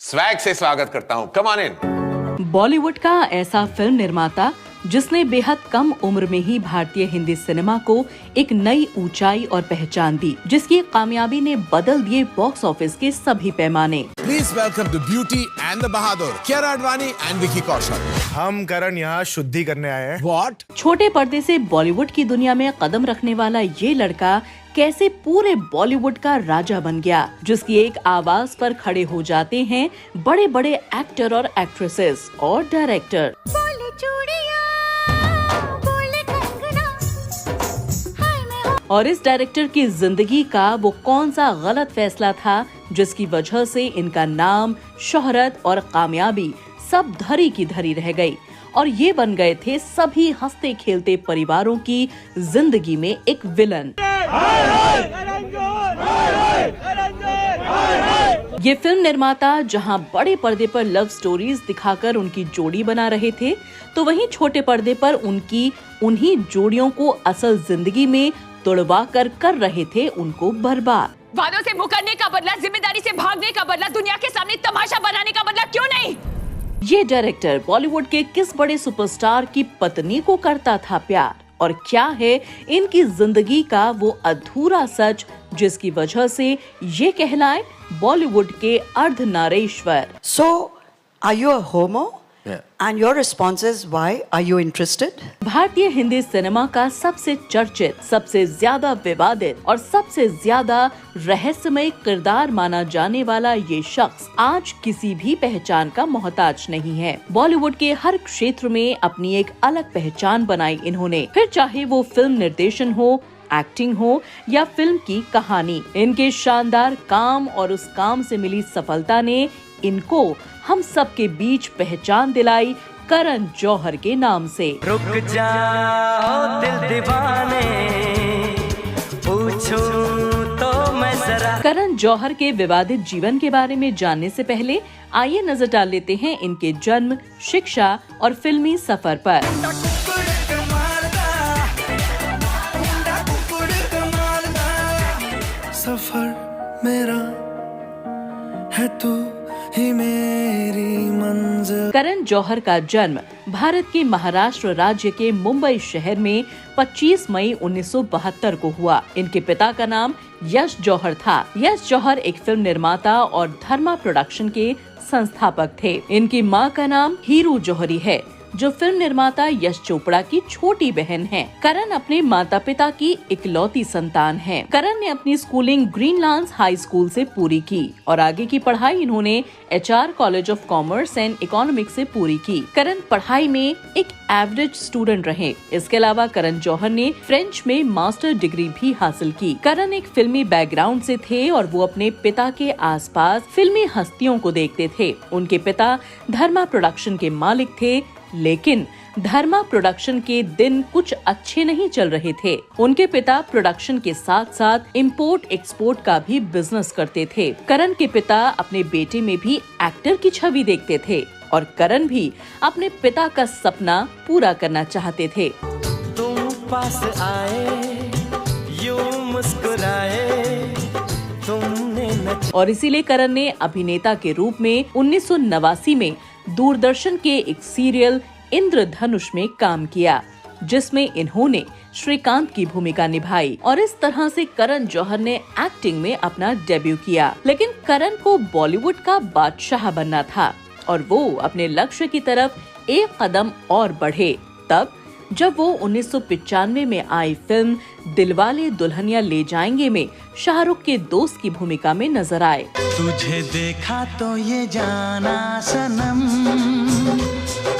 Swag से स्वागत करता हूँ। Come on in. बॉलीवुड का ऐसा फिल्म निर्माता जिसने बेहद कम उम्र में ही भारतीय हिंदी सिनेमा को एक नई ऊंचाई और पहचान दी, जिसकी कामयाबी ने बदल दिए बॉक्स ऑफिस के सभी पैमाने। Please welcome the beauty and the बहादुर, कियारा आडवाणी एंड विकी कौशल। हम करण यहाँ शुद्धि करने आए हैं। व्हाट? छोटे पर्दे से बॉलीवुड की दुनिया में कदम रखने वाला ये लड़का कैसे पूरे बॉलीवुड का राजा बन गया, जिसकी एक आवाज पर खड़े हो जाते हैं बड़े बड़े एक्टर और एक्ट्रेसेस और डायरेक्टर। और इस डायरेक्टर की जिंदगी का वो कौन सा गलत फैसला था जिसकी वजह से इनका नाम, शोहरत और कामयाबी सब धरी की धरी रह गई और ये बन गए थे सभी हंसते खेलते परिवारों की जिंदगी में एक विलन। ये फिल्म निर्माता जहां बड़े पर्दे पर लव स्टोरीज दिखाकर उनकी जोड़ी बना रहे थे, तो वहीं छोटे पर्दे पर उन्हीं जोड़ियों को असल जिंदगी में तोड़वा कर रहे थे उनको बर्बाद। वादों से मुकरने का बदला, जिम्मेदारी से भागने का बदला, दुनिया के सामने तमाशा बनाने का बदला क्यों नहीं? ये डायरेक्टर बॉलीवुड के किस बड़े सुपरस्टार की पत्नी को करता था प्यार, और क्या है इनकी जिंदगी का वो अधूरा सच जिसकी वजह से ये कहलाए बॉलीवुड के Ardhanarishvara. So, are you a homo? Yeah. And your response is why? Are you interested? भारतीय हिंदी सिनेमा का सबसे चर्चित, सबसे ज्यादा विवादित और सबसे ज्यादा रहस्यमय किरदार माना जाने वाला ये शख्स आज किसी भी पहचान का मोहताज नहीं है। बॉलीवुड के हर क्षेत्र में अपनी एक अलग पहचान बनाई इन्होंने, फिर चाहे वो फिल्म निर्देशन हो, एक्टिंग हो या फिल्म की कहानी। इनके शानदार काम और उस काम से मिली सफलता ने इनको हम सबके बीच पहचान दिलाई करण जौहर के नाम से। रुक जाओ दिल दीवाने, पूछो तो मैं जरा। करण जौहर के विवादित जीवन के बारे में जानने से पहले आइए नजर डाल लेते हैं इनके जन्म, शिक्षा और फिल्मी सफर पर। सफर मेरा है तू ही मेरी मंजिल। करण जौहर का जन्म भारत के महाराष्ट्र राज्य के मुंबई शहर में 25 मई 1972 को हुआ। इनके पिता का नाम यश जौहर था। यश जौहर एक फिल्म निर्माता और धर्मा प्रोडक्शन के संस्थापक थे। इनकी मां का नाम हीरू जौहरी है, जो फिल्म निर्माता यश चोपड़ा की छोटी बहन है। करण अपने माता पिता की इकलौती संतान है। करण ने अपनी स्कूलिंग ग्रीनलैंड्स हाई स्कूल से पूरी की और आगे की पढ़ाई इन्होंने HR college of commerce and economics से पूरी की। करण पढ़ाई में एक एवरेज स्टूडेंट रहे। इसके अलावा करण जौहर ने फ्रेंच में मास्टर डिग्री भी हासिल की। करण एक फिल्मी बैकग्राउंड से थे और वो अपने पिता के आसपास फिल्मी हस्तियों को देखते थे। उनके पिता धर्मा प्रोडक्शन के मालिक थे, लेकिन धर्मा प्रोडक्शन के दिन कुछ अच्छे नहीं चल रहे थे। उनके पिता प्रोडक्शन के साथ साथ इंपोर्ट एक्सपोर्ट का भी बिजनेस करते थे। करण के पिता अपने बेटे में भी एक्टर की छवि देखते थे और करण भी अपने पिता का सपना पूरा करना चाहते थे। तुम पास आए, यूं मुस्कुराए, तुमने न। और इसीलिए करण ने अभिनेता के रूप में 1989 में दूरदर्शन के एक सीरियल इंद्रधनुष में काम किया, जिसमें इन्होंने श्रीकांत की भूमिका निभाई और इस तरह से करण जौहर ने एक्टिंग में अपना डेब्यू किया। लेकिन करण को बॉलीवुड का बादशाह बनना था और वो अपने लक्ष्य की तरफ एक कदम और बढ़े तब जब वो 1995 में आई फिल्म दिलवाले दुल्हनिया ले जाएंगे में शाहरुख के दोस्त की भूमिका में नजर आए। तुझे देखा तो ये जाना सनम,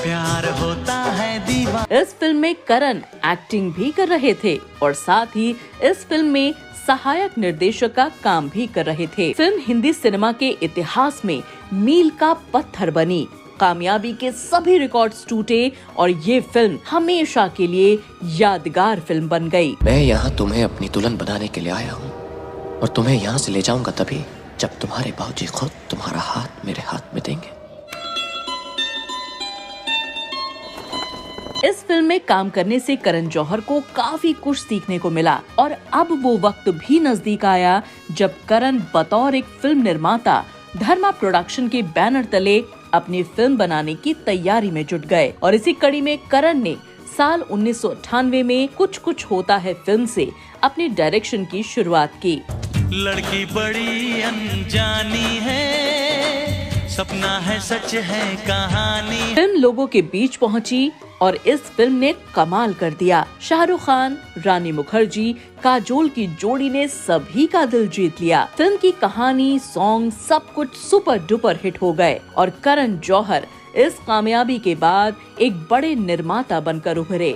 प्यार होता है दीवाना। इस फिल्म में करण एक्टिंग भी कर रहे थे और साथ ही इस फिल्म में सहायक निर्देशक का काम भी कर रहे थे। फिल्म हिंदी सिनेमा के इतिहास में मील का पत्थर बनी। कामयाबी के सभी रिकॉर्ड्स टूटे और ये फिल्म हमेशा के लिए यादगार फिल्म बन गई। मैं यहाँ तुम्हें अपनी दुल्हन बनाने के लिए आया हूँ और तुम्हें यहाँ से ले जाऊंगा तभी जब तुम्हारे बाबूजी खुद तुम्हारा हाथ मेरे हाथ में देंगे। इस फिल्म में काम करने से करण जौहर को काफी कुछ सीखने को मिला और अब वो वक्त भी नजदीक आया जब करण बतौर एक फिल्म निर्माता धर्मा प्रोडक्शन के बैनर तले अपनी फिल्म बनाने की तैयारी में जुट गए और इसी कड़ी में करण ने साल 1998 में कुछ कुछ होता है फिल्म से अपनी डायरेक्शन की शुरुआत की। लड़की बड़ी अनजानी है, सपना है सच है कहानी। फिल्म लोगों के बीच पहुंची और इस फिल्म ने कमाल कर दिया। शाहरुख खान, रानी मुखर्जी, काजोल की जोड़ी ने सभी का दिल जीत लिया। फिल्म की कहानी, सॉन्ग सब कुछ सुपर डुपर हिट हो गए और करण जौहर इस कामयाबी के बाद एक बड़े निर्माता बनकर उभरे।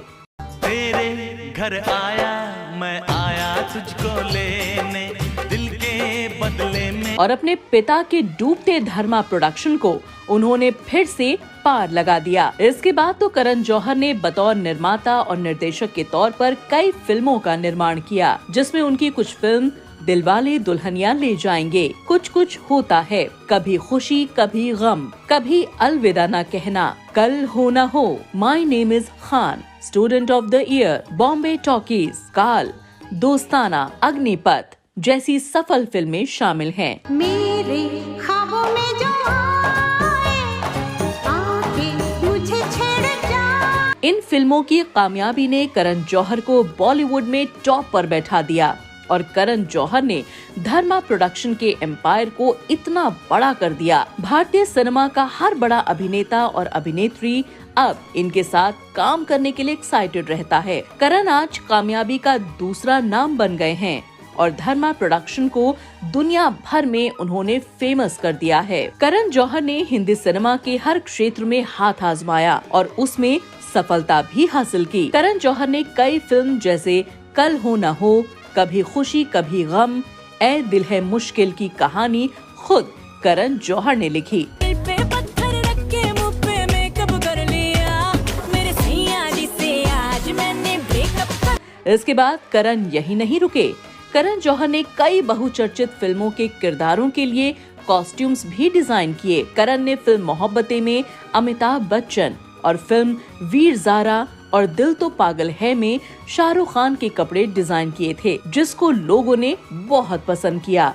तेरे घर आया मैं आया तुझको लेने, दिल के बदले में। और अपने पिता के डूबते धर्मा प्रोडक्शन को उन्होंने फिर से पार लगा दिया। इसके बाद तो करण जौहर ने बतौर निर्माता और निर्देशक के तौर पर कई फिल्मों का निर्माण किया, जिसमें उनकी कुछ फिल्म दिलवाले दुल्हनिया ले जाएंगे, कुछ कुछ होता है, कभी खुशी कभी गम, कभी अलविदा ना कहना, कल हो ना हो, my name is Khan, student of the year, Bombay talkies, काल, दोस्ताना, अग्निपथ जैसी सफल फिल्में शामिल हैं। मेरे ख्वाबों में जो आए, आके मुझे छेड़ जा। इन फिल्मों की कामयाबी ने करण जौहर को बॉलीवुड में टॉप पर बैठा दिया और करण जौहर ने धर्मा प्रोडक्शन के एम्पायर को इतना बड़ा कर दिया। भारतीय सिनेमा का हर बड़ा अभिनेता और अभिनेत्री अब इनके साथ काम करने के लिए एक्साइटेड रहता है। करण आज कामयाबी का दूसरा नाम बन गए हैं और धर्मा प्रोडक्शन को दुनिया भर में उन्होंने फेमस कर दिया है। करण जौहर ने हिंदी सिनेमा के हर क्षेत्र में हाथ आजमाया और उसमें सफलता भी हासिल की। करण जौहर ने कई फिल्म जैसे कल हो न हो, कभी खुशी कभी गम, ए दिल है मुश्किल की कहानी खुद करण जौहर ने लिखी। इसके बाद करण यही नहीं रुके। करण जौहर ने कई बहुचर्चित फिल्मों के किरदारों के लिए कॉस्ट्यूम्स भी डिजाइन किए। करण ने फिल्म मोहब्बतें में अमिताभ बच्चन और फिल्म वीर ज़ारा और दिल तो पागल है में शाहरुख खान के कपड़े डिजाइन किए थे, जिसको लोगों ने बहुत पसंद किया।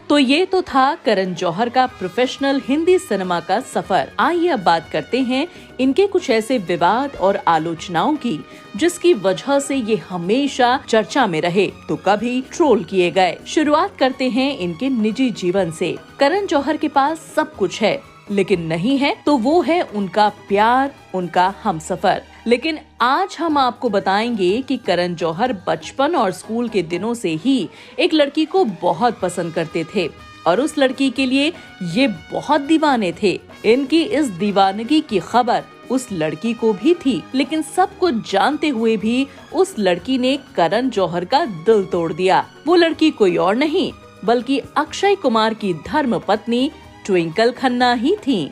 तो ये तो था करण जौहर का प्रोफेशनल हिंदी सिनेमा का सफर। आइए अब बात करते हैं इनके कुछ ऐसे विवाद और आलोचनाओं की जिसकी वजह से ये हमेशा चर्चा में रहे तो कभी ट्रोल किए गए। शुरुआत करते हैं इनके निजी जीवन से। करण जौहर के पास सब कुछ है, लेकिन नहीं है तो वो है उनका प्यार, उनका हमसफर। लेकिन आज हम आपको बताएंगे कि करण जौहर बचपन और स्कूल के दिनों से ही एक लड़की को बहुत पसंद करते थे और उस लड़की के लिए ये बहुत दीवाने थे। इनकी इस दीवानगी की खबर उस लड़की को भी थी, लेकिन सब कुछ जानते हुए भी उस लड़की ने करण जौहर का दिल तोड़ दिया। वो लड़की कोई और नहीं बल्कि अक्षय कुमार की धर्म पत्नी ट्विंकल खन्ना ही थी।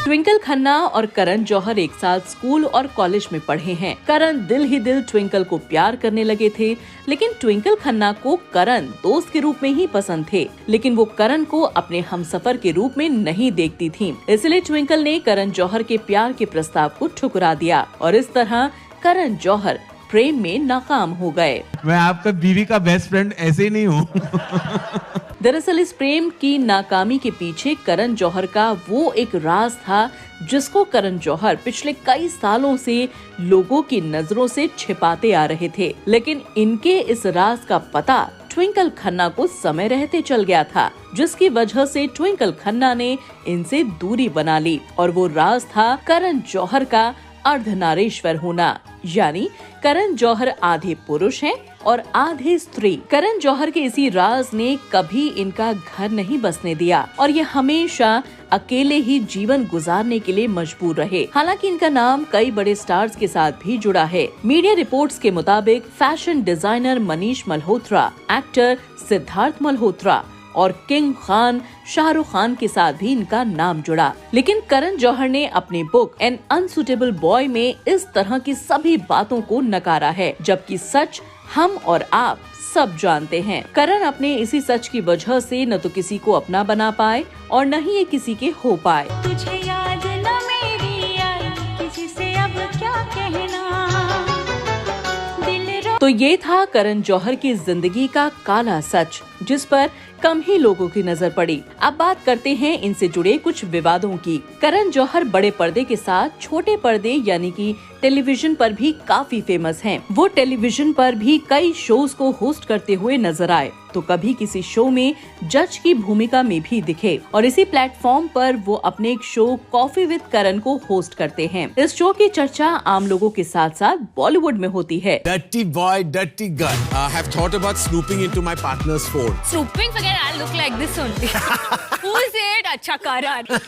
ट्विंकल खन्ना और करण जौहर एक साथ स्कूल और कॉलेज में पढ़े हैं। करण दिल ही दिल ट्विंकल को प्यार करने लगे थे, लेकिन ट्विंकल खन्ना को करण दोस्त के रूप में ही पसंद थे, लेकिन वो करण को अपने हमसफर के रूप में नहीं देखती थी। इसलिए ट्विंकल ने करण जौहर के प्यार के प्रस्ताव को ठुकरा दिया और इस तरह करण जौहर प्रेम में नाकाम हो गए। मैं आपका बीवी का बेस्ट फ्रेंड ऐसे ही नहीं हूँ। दरअसल इस प्रेम की नाकामी के पीछे करण जौहर का वो एक राज था जिसको करण जौहर पिछले कई सालों से लोगों की नजरों से छिपाते आ रहे थे, लेकिन इनके इस राज का पता ट्विंकल खन्ना को समय रहते चल गया था, जिसकी वजह से ट्विंकल खन्ना ने इनसे दूरी बना ली और वो राज था करण जौहर का अर्धनारीश्वर होना, यानी करण जौहर आधे पुरुष हैं और आधे स्त्री। करण जौहर के इसी राज ने कभी इनका घर नहीं बसने दिया और ये हमेशा अकेले ही जीवन गुजारने के लिए मजबूर रहे। हालांकि इनका नाम कई बड़े स्टार्स के साथ भी जुड़ा है। मीडिया रिपोर्ट्स के मुताबिक fashion designer Manish Malhotra, actor Siddharth Malhotra और किंग खान शाहरुख खान के साथ भी इनका नाम जुड़ा। लेकिन करण जौहर ने अपनी बुक एन अनसुटेबल बॉय में इस तरह की सभी बातों को नकारा है, जबकि सच हम और आप सब जानते हैं। करण अपने इसी सच की वजह से न तो किसी को अपना बना पाए और न ही ये किसी के हो पाए। तुझे याद न मेरी आई, किसी से अब क्या कहना, दिल रो। तो ये था करण जौहर की जिंदगी का काला सच, जिस पर कम ही लोगों की नजर पड़ी। अब बात करते हैं इनसे जुड़े कुछ विवादों की। करण जौहर बड़े पर्दे के साथ छोटे पर्दे यानी कि टेलीविजन पर भी काफी फेमस हैं। वो टेलीविजन पर भी कई शोज को होस्ट करते हुए नजर आए, तो कभी किसी शो में जज की भूमिका में भी दिखे और इसी प्लेटफॉर्म पर वो अपने एक शो कॉफी विद करण को होस्ट करते हैं। इस शो की चर्चा आम लोगों के साथ साथ बॉलीवुड में होती है। Dirty boy, dirty girl. Have thought about snooping into my partner's phone. Snooping, forget I'll look like this only. Who is it? अच्छा करण।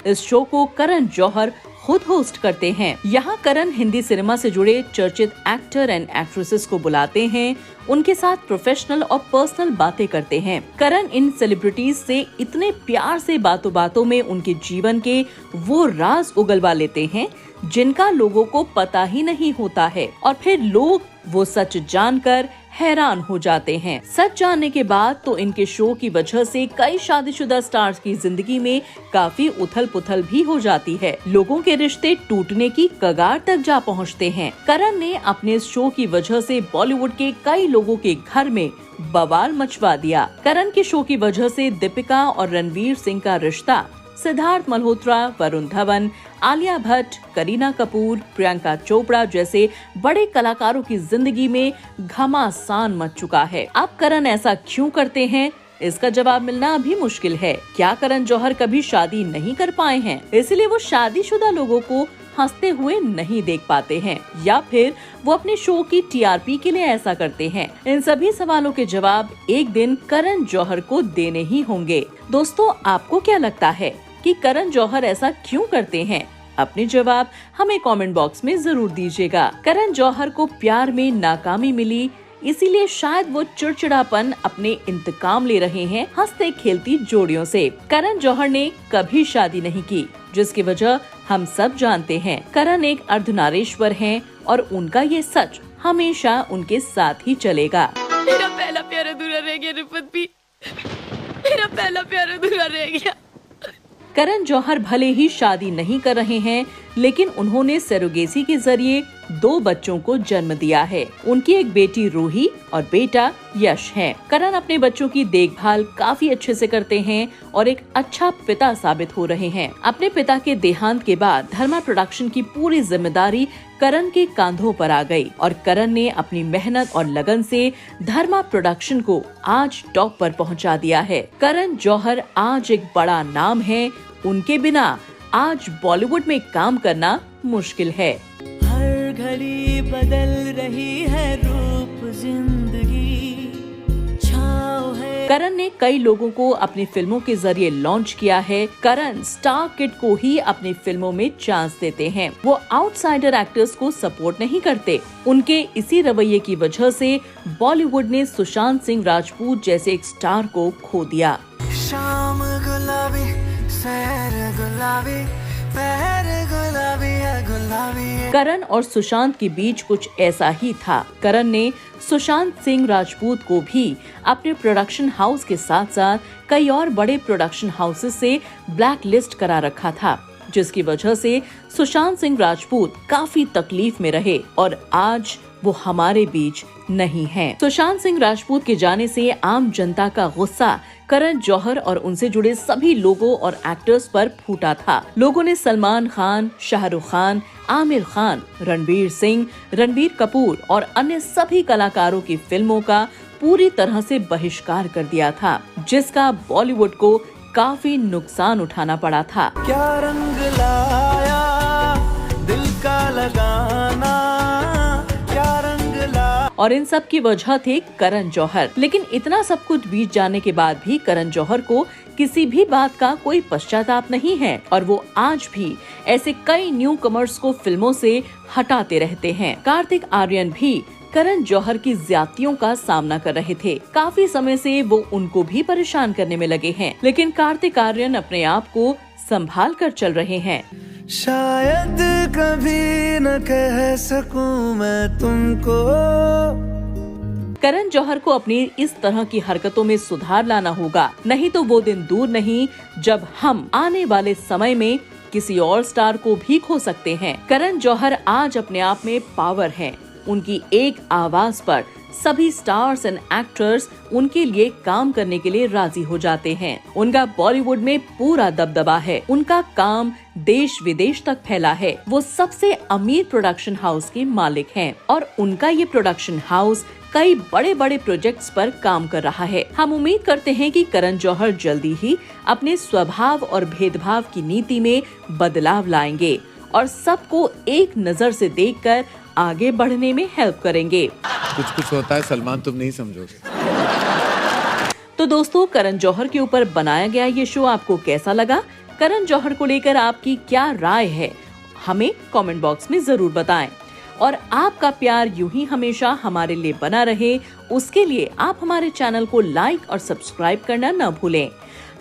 इस शो को करण जौहर खुद होस्ट करते हैं। यहाँ करण हिंदी सिनेमा से जुड़े चर्चित एक्टर एंड एक्ट्रेसेस को बुलाते हैं, उनके साथ प्रोफेशनल और पर्सनल बातें करते हैं। करण इन सेलिब्रिटीज से इतने प्यार से बातों बातों में उनके जीवन के वो राज उगलवा लेते हैं जिनका लोगों को पता ही नहीं होता है, और फिर लोग वो सच जानकर हैरान हो जाते हैं। सच जानने के बाद तो इनके शो की वजह से कई शादीशुदा स्टार्स की जिंदगी में काफी उथल पुथल भी हो जाती है। लोगों के रिश्ते टूटने की कगार तक जा पहुंचते हैं। करण ने अपने इस शो की वजह से बॉलीवुड के कई लोगों के घर में बवाल मचवा दिया। करण के शो की वजह से दीपिका और रणवीर सिंह का रिश्ता, सिद्धार्थ मल्होत्रा, वरुण धवन, आलिया भट्ट, करीना कपूर, प्रियंका चोपड़ा जैसे बड़े कलाकारों की जिंदगी में घमासान मच चुका है। अब करण ऐसा क्यों करते हैं, इसका जवाब मिलना अभी मुश्किल है। क्या करण जौहर कभी शादी नहीं कर पाए हैं, इसलिए वो शादीशुदा लोगों को हंसते हुए नहीं देख पाते हैं, या फिर वो अपने शो की टीआरपी के लिए ऐसा करते हैं? इन सभी सवालों के जवाब एक दिन करण जौहर को देने ही होंगे। दोस्तों, आपको क्या लगता है कि करण जौहर ऐसा क्यों करते हैं? अपने जवाब हमें कमेंट बॉक्स में जरूर दीजिएगा। करण जौहर को प्यार में नाकामी मिली, इसीलिए शायद वो चिड़चिड़ापन अपने इंतकाम ले रहे हैं हंसते खेलती जोड़ियों से। करण जौहर ने कभी शादी नहीं की, जिसकी वजह हम सब जानते हैं। करण एक अर्धनारीश्वर हैं और उनका ये सच हमेशा उनके साथ ही चलेगा। मेरा पहला प्यार अधूरा रह गया रिपत भी, मेरा पहला प्यार अधूरा रह गया। करण जौहर भले ही शादी नहीं कर रहे हैं, लेकिन उन्होंने सरोगेसी के जरिए 2 बच्चों को जन्म दिया है। उनकी एक बेटी रूही और बेटा यश है। करण अपने बच्चों की देखभाल काफी अच्छे से करते हैं और एक अच्छा पिता साबित हो रहे हैं। अपने पिता के देहांत के बाद धर्मा प्रोडक्शन की पूरी जिम्मेदारी करण के कांधों पर आ गई और करण ने अपनी मेहनत और लगन से धर्मा प्रोडक्शन को आज टॉप पर पहुंचा दिया है। करण जौहर आज एक बड़ा नाम है, उनके बिना आज बॉलीवुड में काम करना मुश्किल है। हर घड़ी बदल रही है रूप जिंदगी, छाव है। करण ने कई लोगों को अपनी फिल्मों के जरिए लॉन्च किया है। करण स्टार किड को ही अपनी फिल्मों में चांस देते हैं। वो आउटसाइडर एक्टर्स को सपोर्ट नहीं करते। उनके इसी रवैये की वजह से बॉलीवुड ने सुशांत सिंह राजपूत जैसे एक स्टार को खो दिया। शाम गुलाबी, सैर गुलाबी, पैर गुलाबी है गुलाबी। करण और सुशांत के बीच कुछ ऐसा ही था। करण ने सुशांत सिंह राजपूत को भी अपने प्रोडक्शन हाउस के साथ साथ कई और बड़े प्रोडक्शन हाउसेस से ब्लैक लिस्ट करा रखा था, जिसकी वजह से सुशांत सिंह राजपूत काफी तकलीफ में रहे और आज वो हमारे बीच नहीं हैं। सुशांत सिंह राजपूत के जाने से आम जनता का गुस्सा करण जौहर और उनसे जुड़े सभी लोगों और एक्टर्स पर फूटा था। लोगों ने सलमान खान, शाहरुख खान, आमिर खान, रणवीर सिंह, रणबीर कपूर और अन्य सभी कलाकारों की फिल्मों का पूरी तरह से बहिष्कार कर दिया था, जिसका बॉलीवुड को काफी नुकसान उठाना पड़ा था। क्या रंग लाया दिल का लगाना, क्या रंग ला। और इन सब की वजह थे करण जौहर। लेकिन इतना सब कुछ बीत जाने के बाद भी करण जौहर को किसी भी बात का कोई पश्चाताप नहीं है और वो आज भी ऐसे कई न्यू कमर्स को फिल्मों से हटाते रहते हैं। कार्तिक आर्यन भी करण जौहर की ज्यादतियों का सामना कर रहे थे। काफी समय से वो उनको भी परेशान करने में लगे हैं, लेकिन कार्तिक आर्यन अपने आप को संभाल कर चल रहे हैं। शायद कभी न कह सकूं मैं तुमको। करण जौहर को अपनी इस तरह की हरकतों में सुधार लाना होगा, नहीं तो वो दिन दूर नहीं जब हम आने वाले समय में किसी और स्टार को भी खो सकते हैं। करण जौहर आज अपने आप में पावर हैं। उनकी एक आवाज पर सभी स्टार्स एंड एक्टर्स उनके लिए काम करने के लिए राजी हो जाते हैं। उनका बॉलीवुड में पूरा दबदबा है। उनका काम देश विदेश तक फैला है। वो सबसे अमीर प्रोडक्शन हाउस के मालिक हैं और उनका ये प्रोडक्शन हाउस कई बड़े बड़े प्रोजेक्ट्स पर काम कर रहा है। हम उम्मीद करते हैं कि करण जौहर जल्दी ही अपने स्वभाव और भेदभाव की नीति में बदलाव लाएंगे और सबको एक नजर से देखकर आगे बढ़ने में हेल्प करेंगे। कुछ कुछ होता है सलमान, तुम नहीं समझोगे। तो दोस्तों, करण जौहर के ऊपर बनाया गया ये शो आपको कैसा लगा? करण जौहर को लेकर आपकी क्या राय है? हमें कमेंट बॉक्स में जरूर बताएं। और आपका प्यार यूं ही हमेशा हमारे लिए बना रहे, उसके लिए आप हमारे चैनल को लाइक और सब्सक्राइब करना न भूलें।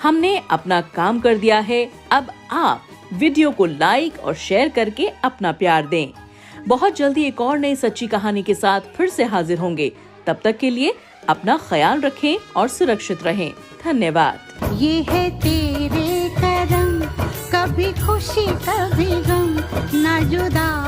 हमने अपना काम कर दिया है, अब आप वीडियो को लाइक और शेयर करके अपना प्यार दें। बहुत जल्दी एक और नई सच्ची कहानी के साथ फिर से हाजिर होंगे। तब तक के लिए अपना ख्याल रखें और सुरक्षित रहें। धन्यवाद। ये है तेरे करम, कभी खुशी कभी गम, ना जुदा